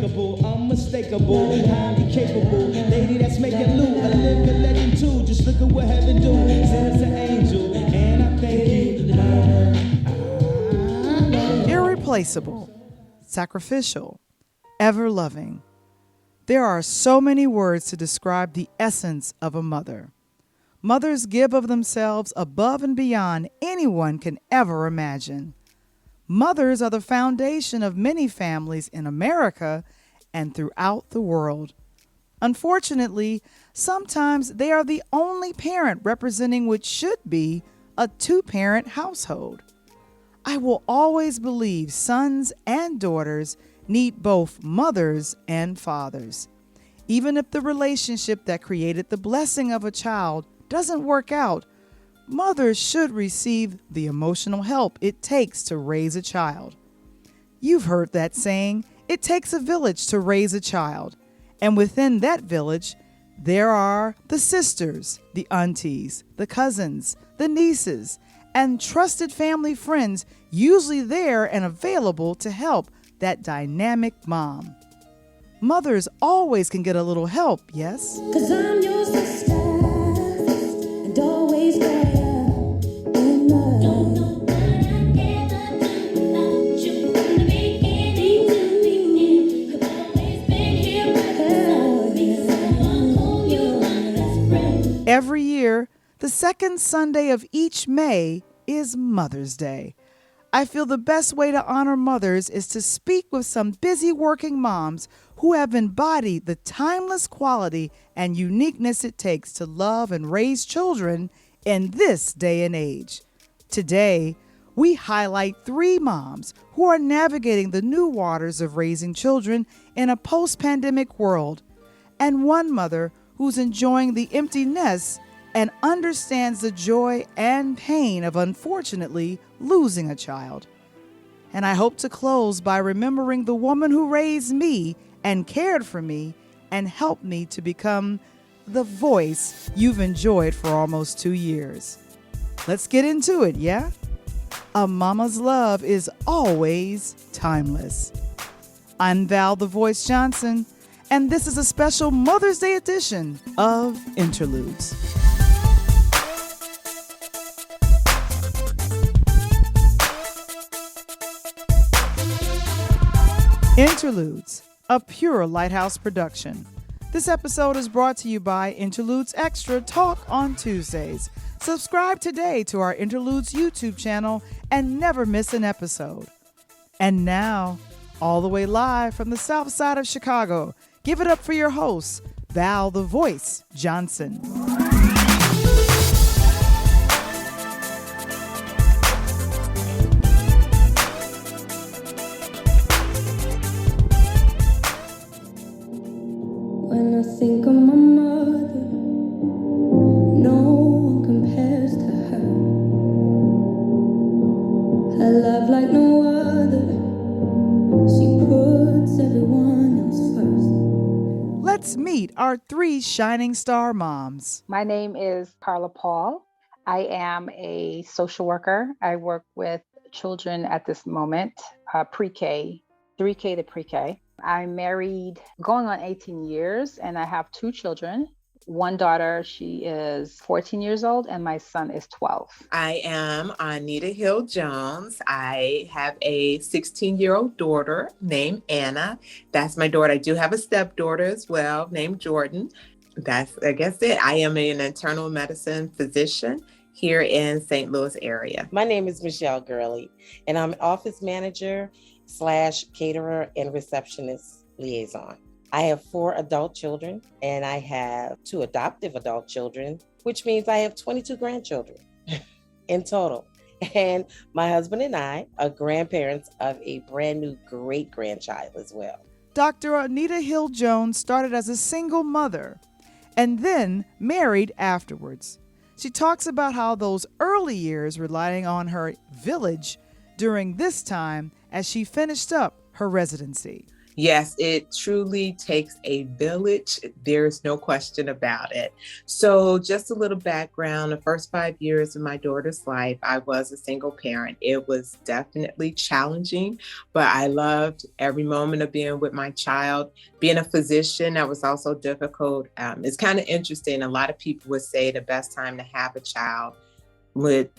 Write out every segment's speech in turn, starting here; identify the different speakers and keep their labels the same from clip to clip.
Speaker 1: unbreakable, unmistakable, highly capable, lady that's making loot, a living legend too. Just look at what heaven do. Sends an angel, and I thank you.
Speaker 2: Irreplaceable, sacrificial, ever-loving. There are so many words to describe the essence of a mother. Mothers give of themselves above and beyond anyone can ever imagine. Mothers are the foundation of many families in America and throughout the world. Unfortunately, sometimes they are the only parent representing what should be a two-parent household. I will always believe sons and daughters need both mothers and fathers. Even if the relationship that created the blessing of a child doesn't work out, mothers should receive the emotional help it takes to raise a child. You've heard that saying, it takes a village to raise a child. And within that village, there are the sisters, the aunties, the cousins, the nieces, and trusted family friends usually there and available to help that dynamic mom. Mothers always can get a little help, yes?
Speaker 3: 'Cause I'm your sister and always there in love. Don't know what I'd ever do without you from the beginning to the end. I've always been here right beside me, so I'll call you my best friend.
Speaker 2: Every year, the second Sunday of each May is Mother's Day. I feel the best way to honor mothers is to speak with some busy working moms who have embodied the timeless quality and uniqueness it takes to love and raise children in this day and age. Today, we highlight 3 moms who are navigating the new waters of raising children in a post-pandemic world, and one mother who's enjoying the empty nest and understands the joy and pain of unfortunately losing a child. And I hope to close by remembering the woman who raised me and cared for me and helped me to become the voice you've enjoyed for almost 2 years. Let's get into it, yeah? A mama's love is always timeless. I'm Val the Voice Johnson, and this is a special Mother's Day edition of Interludes. Interludes, a pure Lighthouse production. This episode is brought to you by Interludes Extra Talk on Tuesdays. Subscribe today to our Interludes YouTube channel and never miss an episode. And now, all the way live from the south side of Chicago, give it up for your host, Val the Voice Johnson.
Speaker 3: When I think of my mother, no one compares to her. Her love like no other, she puts everyone else first.
Speaker 2: Let's meet our 3 shining star moms.
Speaker 4: My name is Carla Paul. I am a social worker. I work with children at this moment, pre-K, 3K to pre-K. I'm married going on 18 years, and I have 2 children. One daughter, she is 14 years old, and my son is 12.
Speaker 5: I am Anita Hill Jones. I have a 16-year-old daughter named Anna. That's my daughter. I do have a stepdaughter as well named Jordan. That's, I guess, it. I am an internal medicine physician here in St. Louis area.
Speaker 6: My name is Michelle Gurley, and I'm an office manager / caterer and receptionist liaison. I have 4 adult children, and I have 2 adoptive adult children, which means I have 22 grandchildren in total. And my husband and I are grandparents of a brand new great-grandchild as well.
Speaker 2: Dr. Anita Hill Jones started as a single mother and then married afterwards. She talks about how those early years relying on her village during this time as she finished up her residency.
Speaker 5: Yes, it truly takes a village. There's no question about it. So, just a little background, the first 5 years of my daughter's life, I was a single parent. It was definitely challenging, but I loved every moment of being with my child. Being a physician, that was also difficult. It's kind of interesting. A lot of people would say the best time to have a child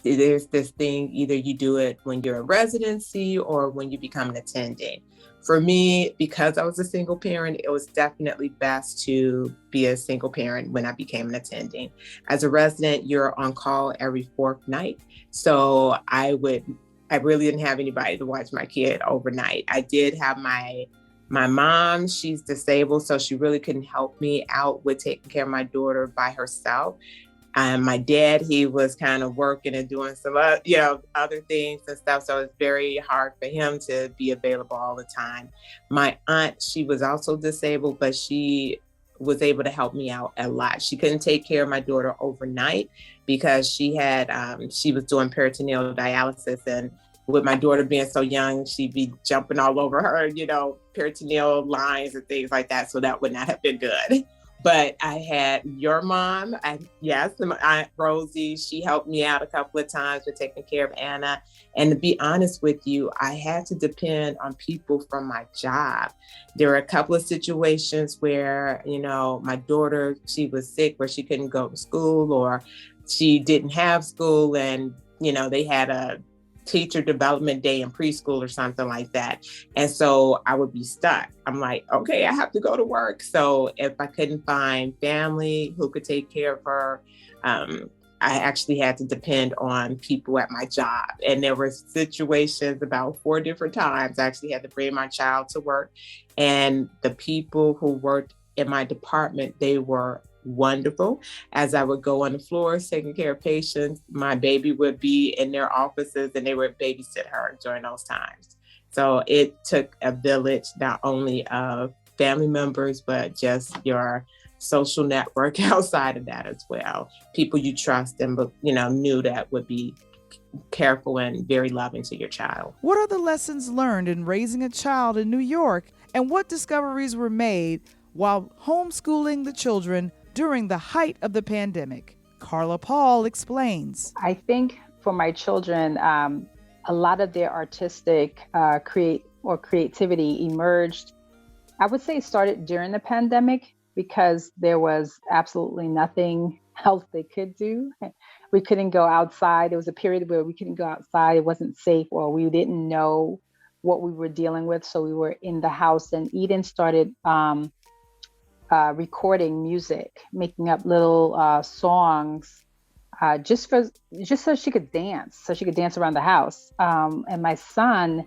Speaker 5: there's this thing, either you do it when you're in residency or when you become an attending. For me, because I was a single parent, it was definitely best to be a single parent when I became an attending. As a resident, you're on call every fourth night. So I really didn't have anybody to watch my kid overnight. I did have my mom, she's disabled, so she really couldn't help me out with taking care of my daughter by herself. My dad, he was kind of working and doing some other things and stuff. So it's very hard for him to be available all the time. My aunt, she was also disabled, but she was able to help me out a lot. She couldn't take care of my daughter overnight because she was doing peritoneal dialysis, and with my daughter being so young, she'd be jumping all over her, peritoneal lines and things like that. So that would not have been good. But I had your mom, my Aunt Rosie, she helped me out a couple of times with taking care of Anna. And to be honest with you, I had to depend on people from my job. There were a couple of situations where, my daughter, she was sick where she couldn't go to school, or she didn't have school, and, they had a teacher development day in preschool or something like that. And so I would be stuck. I'm like, okay, I have to go to work. So if I couldn't find family who could take care of her, I actually had to depend on people at my job. And there were situations about 4 different times I actually had to bring my child to work. And the people who worked in my department, they were wonderful. As I would go on the floors taking care of patients, my baby would be in their offices and they would babysit her during those times. So it took a village, not only of family members, but just your social network outside of that as well. People you trust and knew that would be careful and very loving to your child.
Speaker 2: What are the lessons learned in raising a child in New York, and what discoveries were made while homeschooling the children during the height of the pandemic? Carla Paul explains.
Speaker 4: I think for my children, a lot of their artistic creativity emerged. I would say it started during the pandemic because there was absolutely nothing else they could do. We couldn't go outside. There was a period where we couldn't go outside. It wasn't safe, or we didn't know what we were dealing with. So we were in the house, and Eden started recording music, making up little songs, just so she could dance around the house. And my son,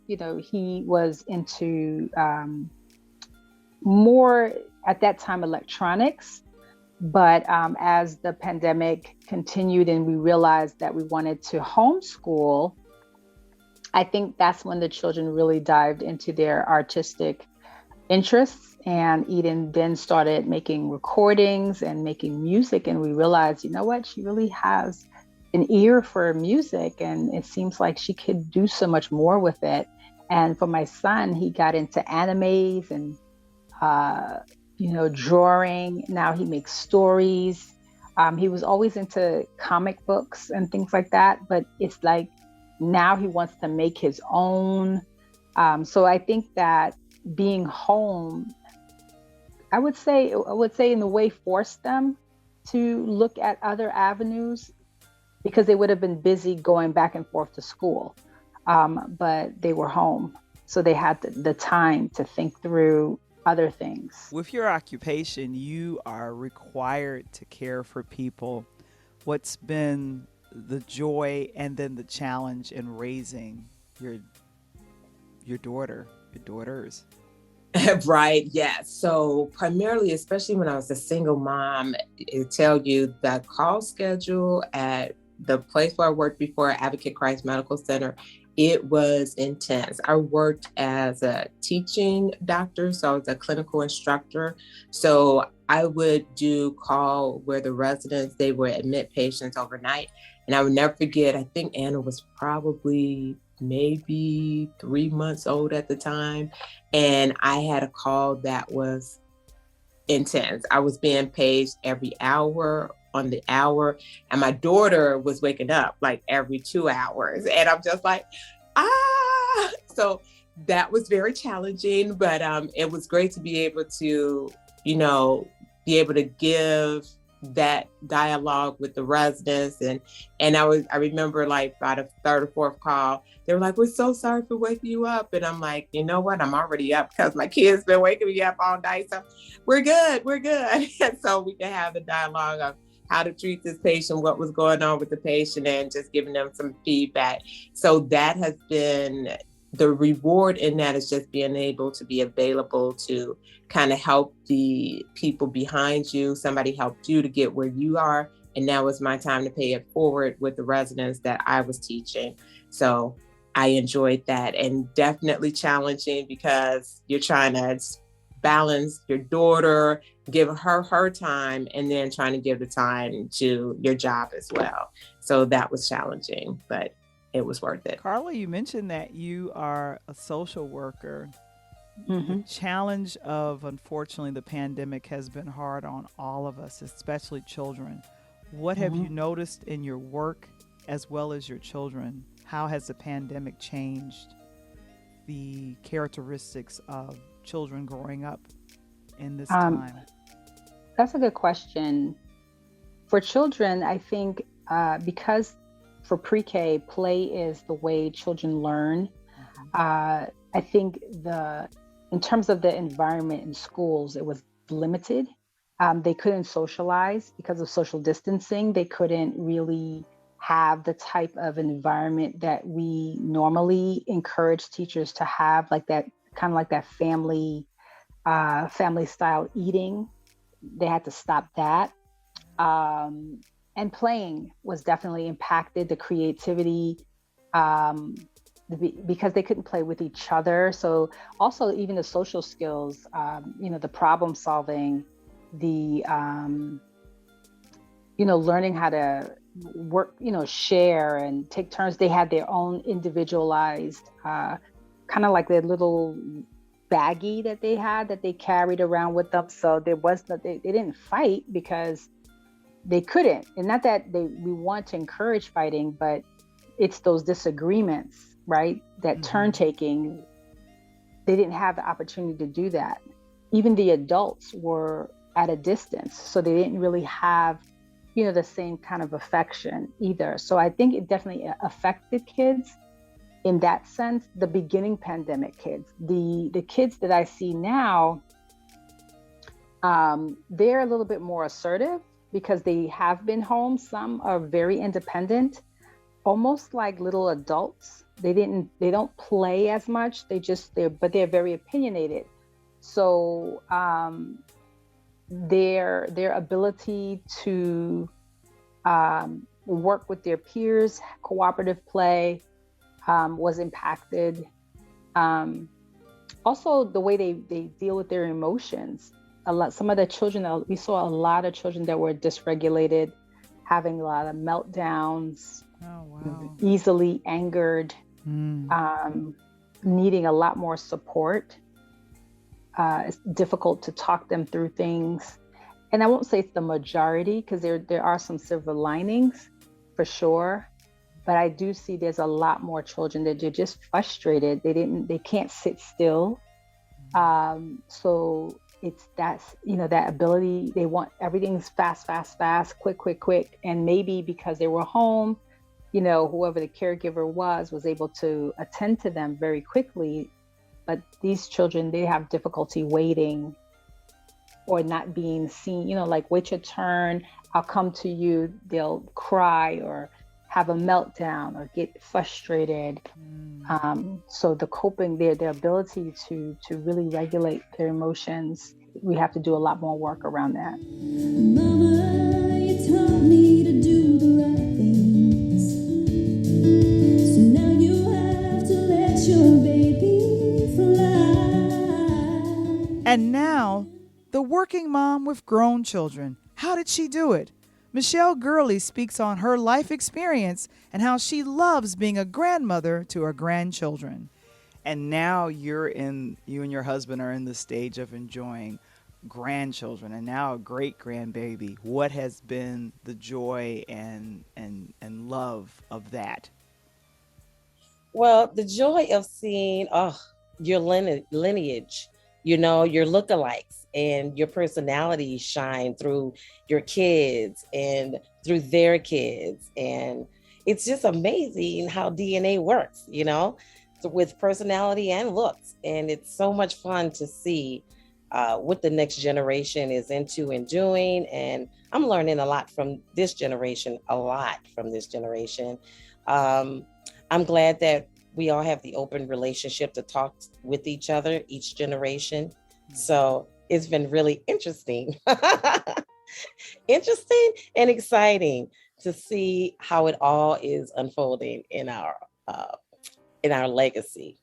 Speaker 4: he was into more at that time electronics. But as the pandemic continued and we realized that we wanted to homeschool, I think that's when the children really dived into their artistic interests. And Eden then started making recordings and making music. And we realized, she really has an ear for music. And it seems like she could do so much more with it. And for my son, he got into animes and, drawing. Now he makes stories. He was always into comic books and things like that. But it's like now he wants to make his own. So I think that being home, I would say in a way forced them to look at other avenues, because they would have been busy going back and forth to school. But they were home, so they had the time to think through other things.
Speaker 2: With your occupation, you are required to care for people. What's been the joy and then the challenge in raising your daughters?
Speaker 5: Right. Yeah. So primarily, especially when I was a single mom, it tell you the call schedule at the place where I worked before, Advocate Christ Medical Center, it was intense. I worked as a teaching doctor, so I was a clinical instructor. So I would do call where the residents, they would admit patients overnight. And I would never forget, I think Anna was probably maybe 3 months old at the time. And I had a call that was intense. I was being paged every hour on the hour, and my daughter was waking up like every 2 hours. And I'm just like, ah. So that was very challenging, but it was great to be able to, be able to give that dialogue with the residents. And I remember like by the third or fourth call, they were like, we're so sorry for waking you up. And I'm like, you know what? I'm already up because my kids been waking me up all night. So we're good. And so we can have the dialogue of how to treat this patient, what was going on with the patient, and just giving them some feedback. So that has been the reward in that, is just being able to be available to kind of help the people behind you. Somebody helped you to get where you are. And now it's my time to pay it forward with the residents that I was teaching. So I enjoyed that, and definitely challenging because you're trying to balance your daughter, give her time, and then trying to give the time to your job as well. So that was challenging, but it was worth it.
Speaker 2: Carla, you mentioned that you are a social worker.
Speaker 4: Mm-hmm.
Speaker 2: The challenge of, unfortunately, the pandemic has been hard on all of us, especially children. What have you noticed in your work as well as your children? How has the pandemic changed the characteristics of children growing up in this time?
Speaker 4: That's a good question. For children, I think because for pre-K, play is the way children learn. I think in terms of the environment in schools, it was limited. They couldn't socialize because of social distancing. They couldn't really have the type of environment that we normally encourage teachers to have, like that kind of like that family style eating. They had to stop that. And playing was definitely impacted, the creativity, because they couldn't play with each other. So also even the social skills, the problem solving, the, learning how to work, share and take turns. They had their own individualized, kind of like their little baggie that they had that they carried around with them. So there was they didn't fight because they couldn't. And not that we want to encourage fighting, but it's those disagreements, right? That turn taking, they didn't have the opportunity to do that. Even the adults were at a distance, so they didn't really have, the same kind of affection either. So I think it definitely affected kids in that sense, the beginning pandemic kids. The kids that I see now, they're a little bit more assertive because they have been home. Some are very independent, almost like little adults. They don't play as much. But they're very opinionated. So their ability to work with their peers, cooperative play, was impacted. Also, the way they deal with their emotions. Some of the children, we saw a lot of children that were dysregulated, having a lot of meltdowns, easily angered, needing a lot more support. It's difficult to talk them through things. And I won't say it's the majority, because there are some silver linings for sure. But I do see there's a lot more children that are just frustrated. They can't sit still. So it's that ability, they want everything's fast, quick. And maybe because they were home, whoever the caregiver was able to attend to them very quickly. But these children, they have difficulty waiting or not being seen, like wait your turn, I'll come to you. They'll cry or have a meltdown or get frustrated. So the coping, their ability to really regulate their emotions, we have to do a lot more work around that.
Speaker 3: Mama, you taught me to do the right things. So now you have to let your baby fly.
Speaker 2: And now, the working mom with grown children. How did she do it? Michelle Gurley speaks on her life experience and how she loves being a grandmother to her grandchildren. And now you and your husband are in the stage of enjoying grandchildren and now a great grandbaby. What has been the joy and love of that?
Speaker 6: Well, the joy of seeing your lineage, your lookalikes and your personality shine through your kids and through their kids. And it's just amazing how DNA works, with personality and looks. And it's so much fun to see what the next generation is into and doing. And I'm learning a lot from this generation, I'm glad that we all have the open relationship to talk with each other, each generation. So it's been really interesting, interesting and exciting to see how it all is unfolding in our legacy,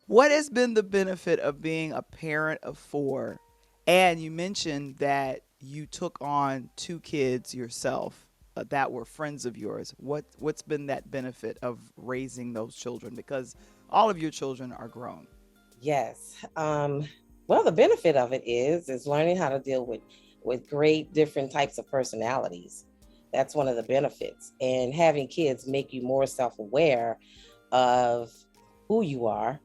Speaker 2: What has been the benefit of being a parent of 4? And you mentioned that you took on 2 kids yourself that were friends of yours. What's been that benefit of raising those children? Because all of your children are grown.
Speaker 6: Yes. Well, the benefit of it is learning how to deal with great different types of personalities. That's one of the benefits. And having kids make you more self-aware of who you are.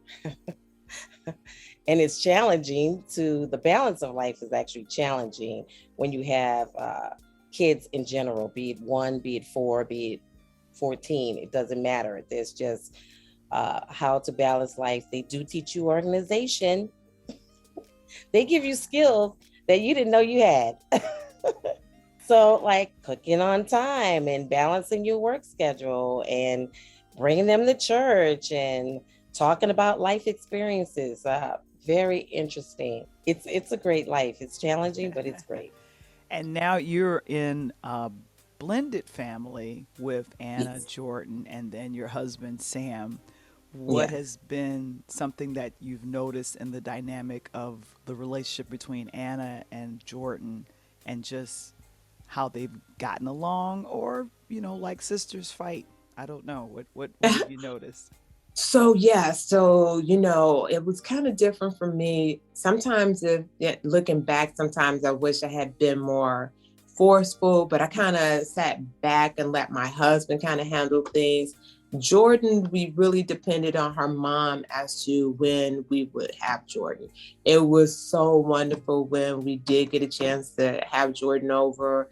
Speaker 6: And it's challenging the balance of life is actually challenging when you have kids in general, be it 1, be it 4, be it 14, it doesn't matter. There's just how to balance life. They do teach you organization. They give you skills that you didn't know you had. So like cooking on time and balancing your work schedule and bringing them to church and talking about life experiences. Very interesting. It's a great life. It's challenging, but it's great.
Speaker 2: And now you're in a blended family with Anna,
Speaker 6: Yes.
Speaker 2: Jordan, and then your husband, Sam. What
Speaker 6: Yeah.
Speaker 2: has been something that you've noticed in the dynamic of the relationship between Anna and Jordan and just how they've gotten along or, like sisters fight? I don't know. What have you noticed?
Speaker 5: So it was kind of different for me. Sometimes looking back, sometimes I wish I had been more forceful, but I kind of sat back and let my husband kind of handle things. Jordan, we really depended on her mom as to when we would have Jordan. It was so wonderful when we did get a chance to have Jordan over,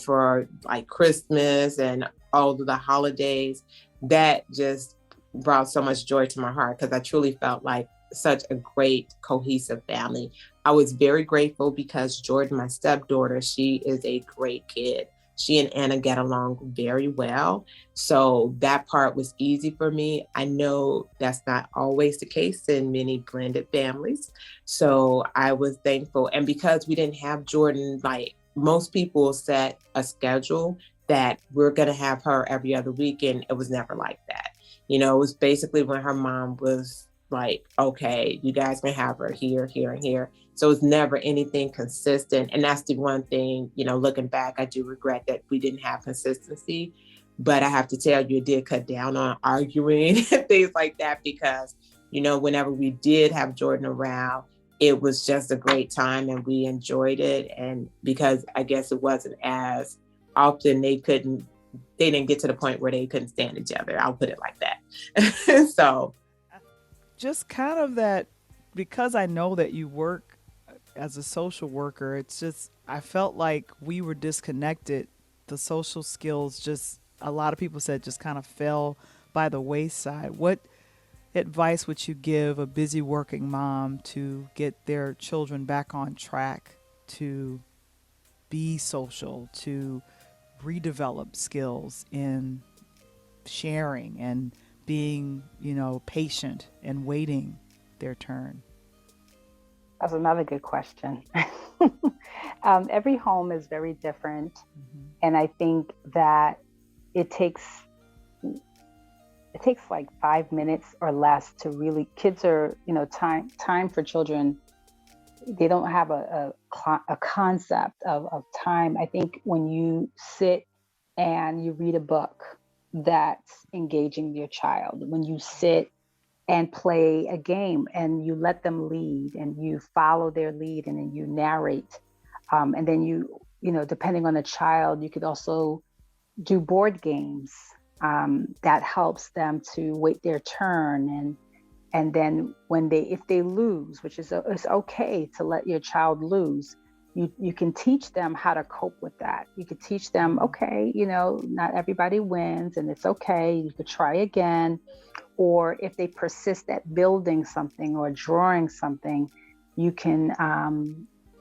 Speaker 5: for like Christmas and all of the holidays. That just brought so much joy to my heart because I truly felt like such a great cohesive family. I was very grateful because Jordan, my stepdaughter, she is a great kid. She and Anna get along very well. So that part was easy for me. I know that's not always the case in many blended families. So I was thankful. And because we didn't have Jordan, like most people set a schedule that we're going to have her every other weekend, it was never like that. It was basically when her mom was like, okay, you guys can have her here, here, and here. So it's never anything consistent. And that's the one thing, looking back, I do regret that we didn't have consistency. But I have to tell you, it did cut down on arguing and things like that because, whenever we did have Jordan around, it was just a great time and we enjoyed it. And because I guess it wasn't as often, they didn't get to the point where they couldn't stand each other. I'll put it like that. So
Speaker 2: Just kind of that, because I know that you work as a social worker, it's just, I felt like we were disconnected. The social skills just, a lot of people said, just kind of fell by the wayside. What advice would you give a busy working mom to get their children back on track, to be social, to redevelop skills in sharing and being, patient and waiting their turn?
Speaker 4: That's another good question. Every home is very different.
Speaker 2: Mm-hmm.
Speaker 4: And I think that it takes like 5 minutes or less to really, kids are, time for children they don't have a concept of time. I think when you sit and you read a book that's engaging your child, when you sit and play a game and you let them lead and you follow their lead and then you narrate, and then you know, depending on the child, you could also do board games, that helps them to wait their turn. And then when if they lose, which is it's okay to let your child lose, you can teach them how to cope with that. You could teach them, okay, you know, not everybody wins and it's okay, you could try again. Or if they persist at building something or drawing something, you can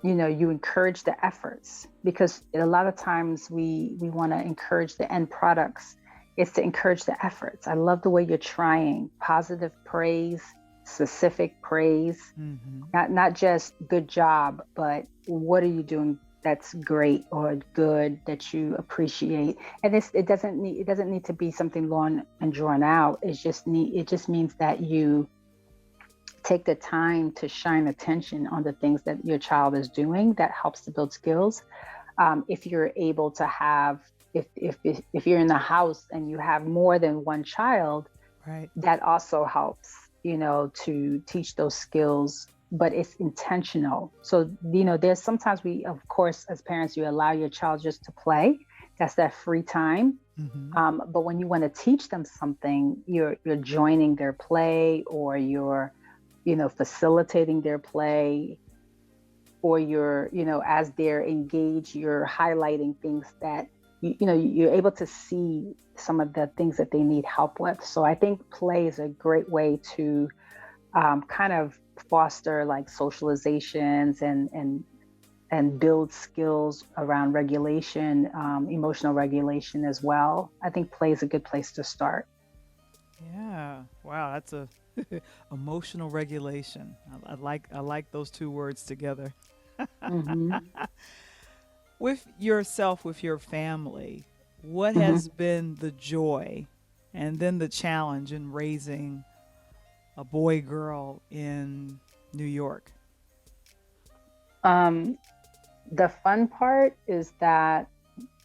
Speaker 4: you know, you encourage the efforts, because a lot of times we want to encourage the end products. It's to encourage the efforts. I love the way you're trying. Positive praise, specific praise, not just good job, but what are you doing that's great or good that you appreciate. And it doesn't need to be something long and drawn out. It just means that you take the time to shine attention on the things that your child is doing that helps to build skills. If you're able to have, if you're in the house and you have more than one child,
Speaker 2: Right.
Speaker 4: that also helps, you know, to teach those skills, but it's intentional. So, you know, there's sometimes of course, as parents, you allow your child just to play. That's that free time. But when you want to teach them something, you're joining their play, or you're, you know, facilitating their play, or you're, you know, as they're engaged, you're highlighting things that, you know, you're able to see some of the things that they need help with. So I think play is a great way to kind of foster like socializations and build skills around regulation, emotional regulation as well. I think play is a good place to start.
Speaker 2: Yeah. Wow, that's a emotional regulation. I like those two words together.
Speaker 4: hmm
Speaker 2: With yourself, with your family, what has been the joy and then the challenge in raising a boy girl in New York?
Speaker 4: The fun part is that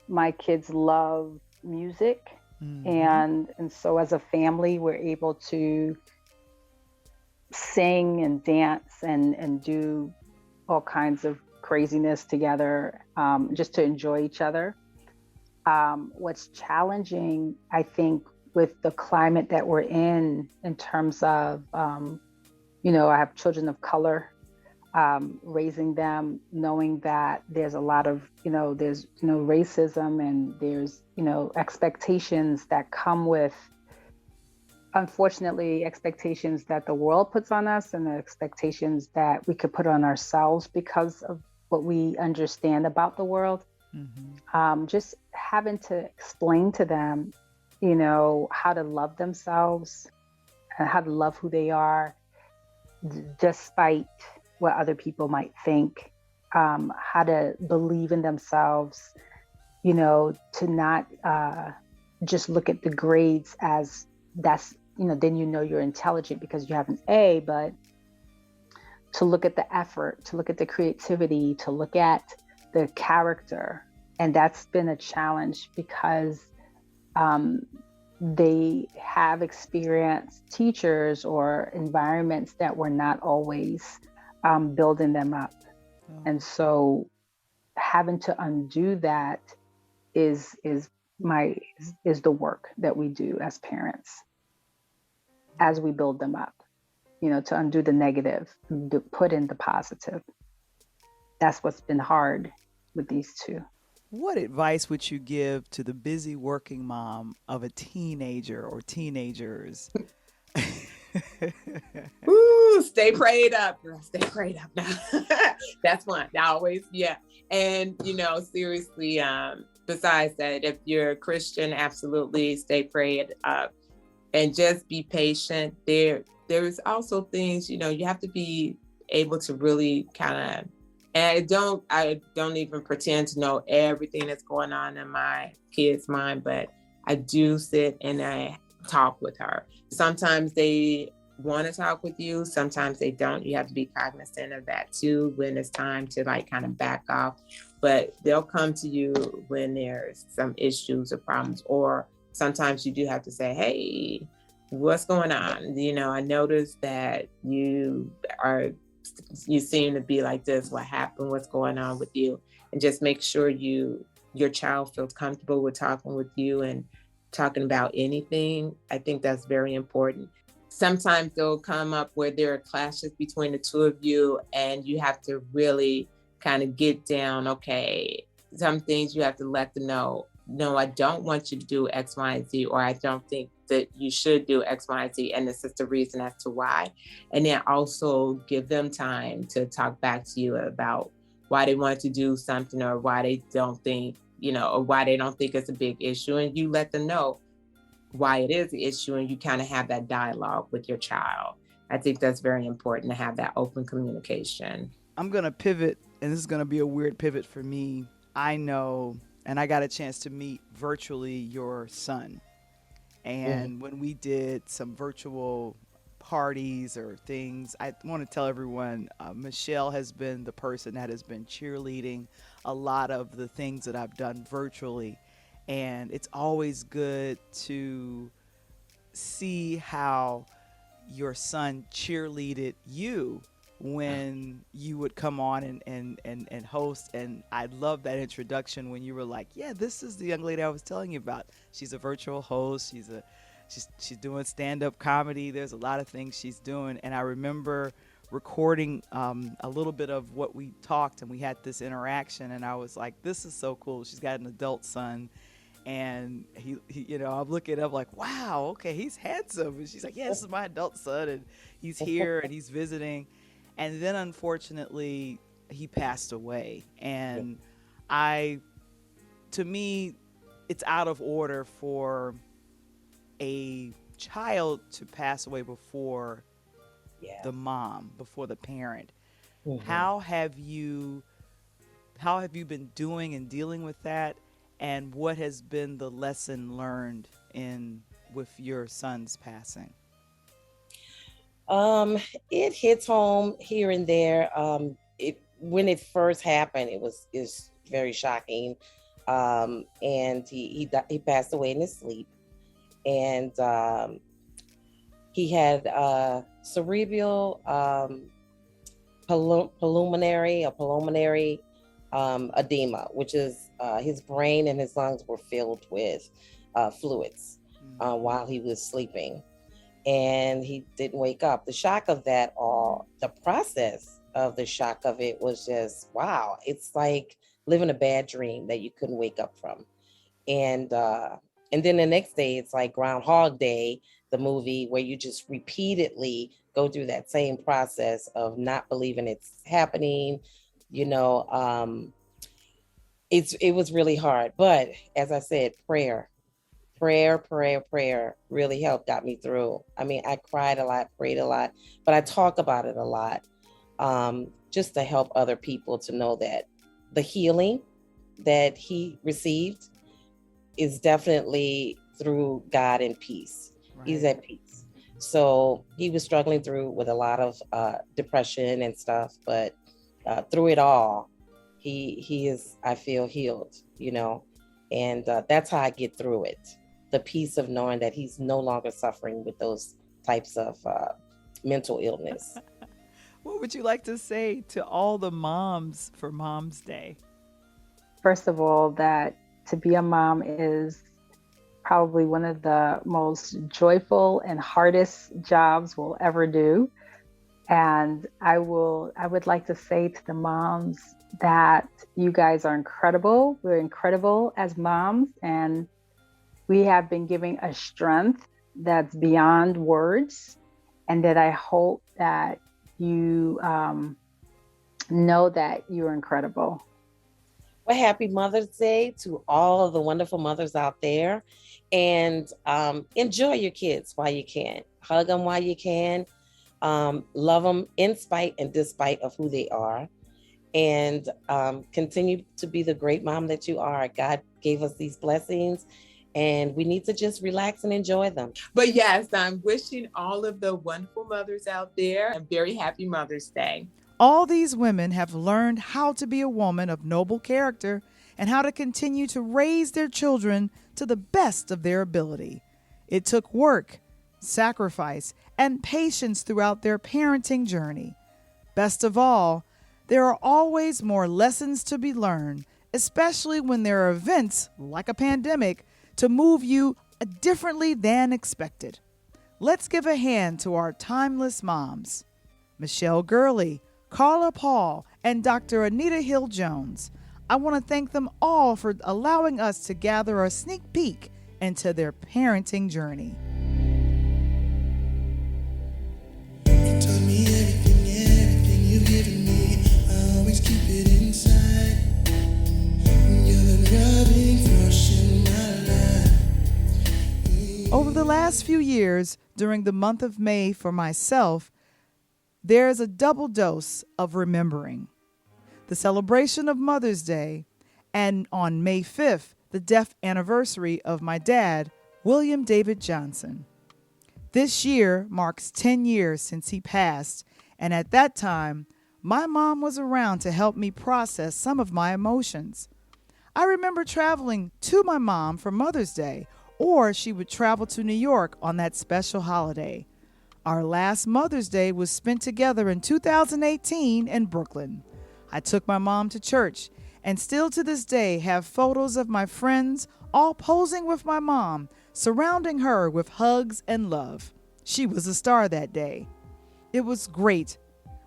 Speaker 4: my kids love music, and so as a family, we're able to sing and dance and do all kinds of craziness together, just to enjoy each other. What's challenging, I think, with the climate that we're in terms of, you know, I have children of color, raising them, knowing that there's a lot of, there's, racism, and there's, expectations that come with, unfortunately, expectations that the world puts on us and the expectations that we could put on ourselves because of what we understand about the world. Just having to explain to them, how to love themselves and how to love who they are, despite what other people might think, how to believe in themselves, to not just look at the grades as that's, then you're intelligent because you have an A, but to look at the effort, to look at the creativity, to look at the character. And that's been a challenge because they have experienced teachers or environments that were not always building them up. And so having to undo that is the work that we do as parents as we build them up, to undo the negative, to put in the positive. That's what's been hard with these two.
Speaker 2: What advice would you give to the busy working mom of a teenager or teenagers?
Speaker 5: Ooh, stay prayed up, girl. Stay prayed up now. That's one. Always, yeah. And seriously, besides that, if you're a Christian, absolutely stay prayed up and just be patient. There's also things, you have to be able to really kind of, and I don't even pretend to know everything that's going on in my kid's mind, but I do sit and I talk with her. Sometimes they want to talk with you. Sometimes they don't. You have to be cognizant of that too when it's time to like kind of back off. But they'll come to you when there's some issues or problems, or sometimes you do have to say, hey, what's going on? You know, I noticed that you seem to be like this. What happened? What's going on with you? And just make sure your child feels comfortable with talking with you and talking about anything. I think that's very important. Sometimes they'll come up where there are clashes between the two of you, and you have to really kind of get down. Okay, some things you have to let them know. No, I don't want you to do X, Y, and Z, or I don't think that you should do X, Y, and Z, and this is the reason as to why. And then also give them time to talk back to you about why they want to do something, or why they don't think, or why they don't think it's a big issue. And you let them know why it is an issue, and you kind of have that dialogue with your child. I think that's very important to have that open communication.
Speaker 2: I'm going to pivot, and this is going to be a weird pivot for me. I know, and I got a chance to meet virtually your son. And when we did some virtual parties or things, I want to tell everyone, Michelle has been the person that has been cheerleading a lot of the things that I've done virtually. And it's always good to see how your son cheerleaded you when you would come on and host. And I love that introduction when you were like, yeah, this is the young lady I was telling you about. She's a virtual host. She's doing stand-up comedy. There's a lot of things she's doing. And I remember recording a little bit of what we talked, and we had this interaction, and I was like, this is so cool. She's got an adult son. And he I'm looking up like, wow, okay, he's handsome. And she's like, yeah, this is my adult son, and he's here and he's visiting. And then unfortunately, he passed away. And to me, it's out of order for a child to pass away before the mom, before the parent. How have you been doing and dealing with that? And what has been the lesson learned with your son's passing?
Speaker 6: It hits home here and there. When it first happened, it was very shocking. And he passed away in his sleep, and he had cerebral pulmonary edema, which is his brain and his lungs were filled with fluids while he was sleeping, and he didn't wake up. The shock of that all, the process of the shock of it was just, wow. It's like living a bad dream that you couldn't wake up from. And then the next day, it's like Groundhog Day, the movie, where you just repeatedly go through that same process of not believing it's happening. It was really hard. But as I said, prayer really helped, got me through. I mean, I cried a lot, prayed a lot, but I talk about it a lot, just to help other people to know that the healing that he received is definitely through God and peace. Right. He's at peace. So he was struggling through with a lot of depression and stuff, but through it all, he is, I feel, healed, and that's how I get through it. The peace of knowing that he's no longer suffering with those types of mental illness.
Speaker 2: What would you like to say to all the moms for Mom's Day?
Speaker 4: First of all, that to be a mom is probably one of the most joyful and hardest jobs we'll ever do. And I would like to say to the moms that you guys are incredible. We're incredible as moms, and we have been given a strength that's beyond words, and that I hope that you know that you're incredible.
Speaker 6: Well, happy Mother's Day to all of the wonderful mothers out there, and enjoy your kids while you can. Hug them while you can. Love them in spite and despite of who they are, and continue to be the great mom that you are. God gave us these blessings, and we need to just relax and enjoy them.
Speaker 5: But yes, I'm wishing all of the wonderful mothers out there a very happy Mother's Day.
Speaker 2: All these women have learned how to be a woman of noble character and how to continue to raise their children to the best of their ability. It took work, sacrifice, and patience throughout their parenting journey. Best of all, there are always more lessons to be learned, especially when there are events like a pandemic to move you differently than expected. Let's give a hand to our timeless moms, Michelle Gurley, Carla Paul, and Dr. Anita Hill-Jones. I want to thank them all for allowing us to gather a sneak peek into their parenting journey.
Speaker 1: You told me everything you've given me. I always keep it inside. You're the driving force in my life.
Speaker 2: Over the last few years, during the month of May for myself, there's a double dose of remembering. The celebration of Mother's Day, and on May 5th, the death anniversary of my dad, William David Johnson. This year marks 10 years since he passed, and at that time, my mom was around to help me process some of my emotions. I remember traveling to my mom for Mother's Day, or she would travel to New York on that special holiday. Our last Mother's Day was spent together in 2018 in Brooklyn. I took my mom to church and still to this day have photos of my friends all posing with my mom, surrounding her with hugs and love. She was a star that day. It was great.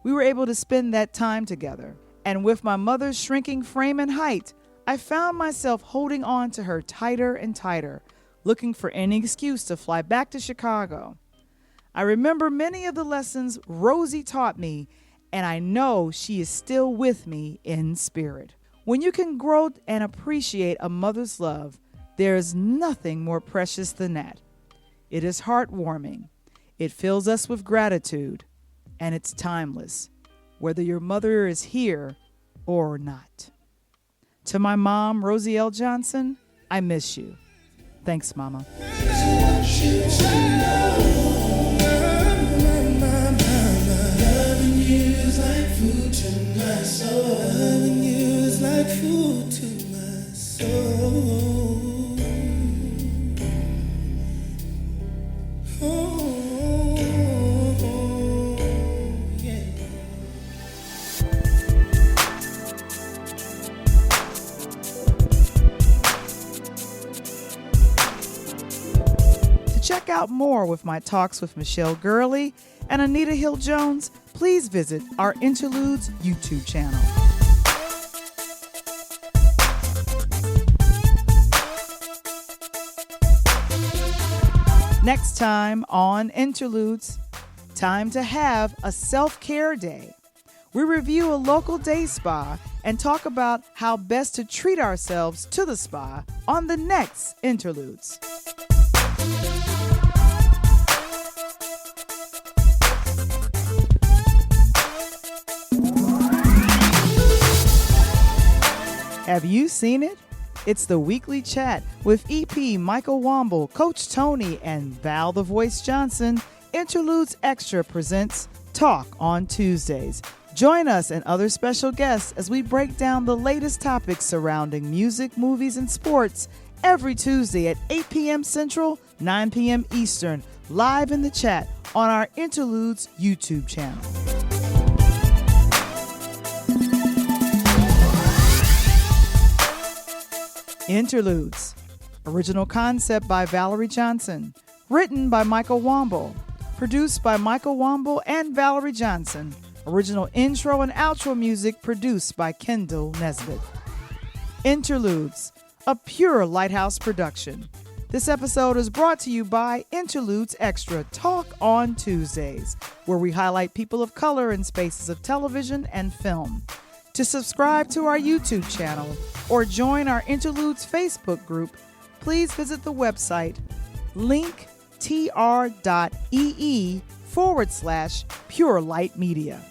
Speaker 2: We were able to spend that time together. And with my mother's shrinking frame and height, I found myself holding on to her tighter and tighter, looking for any excuse to fly back to Chicago. I remember many of the lessons Rosie taught me, and I know she is still with me in spirit. When you can grow and appreciate a mother's love, there is nothing more precious than that. It is heartwarming. It fills us with gratitude, and it's timeless, whether your mother is here or not. To my mom, Rosie L. Johnson, I miss you. Thanks, Mama.
Speaker 1: Like food to my soul. Oh, yeah.
Speaker 2: To check out more with my talks with Michelle Gurley and Anita Hill-Jones, please visit our Interludes YouTube channel. Next time on Interludes, time to have a self-care day. We review a local day spa and talk about how best to treat ourselves to the spa on the next Interludes. Have you seen it? It's the weekly chat with EP Michael Womble, Coach Tony, and Val the Voice Johnson. Interludes Extra presents Talk on Tuesdays. Join us and other special guests as we break down the latest topics surrounding music, movies, and sports every Tuesday at 8 p.m. Central, 9 p.m. Eastern, live in the chat on our Interludes YouTube channel. Interludes. Original concept by Valerie Johnson. Written by Michael Womble. Produced by Michael Womble and Valerie Johnson. Original intro and outro music produced by Kendall Nesbitt. Interludes. A pure Lighthouse production. This episode is brought to you by Interludes Extra Talk on Tuesdays, where we highlight people of color in spaces of television and film. To subscribe to our YouTube channel or join our Interludes Facebook group, please visit the website linktr.ee/Pure Light Media.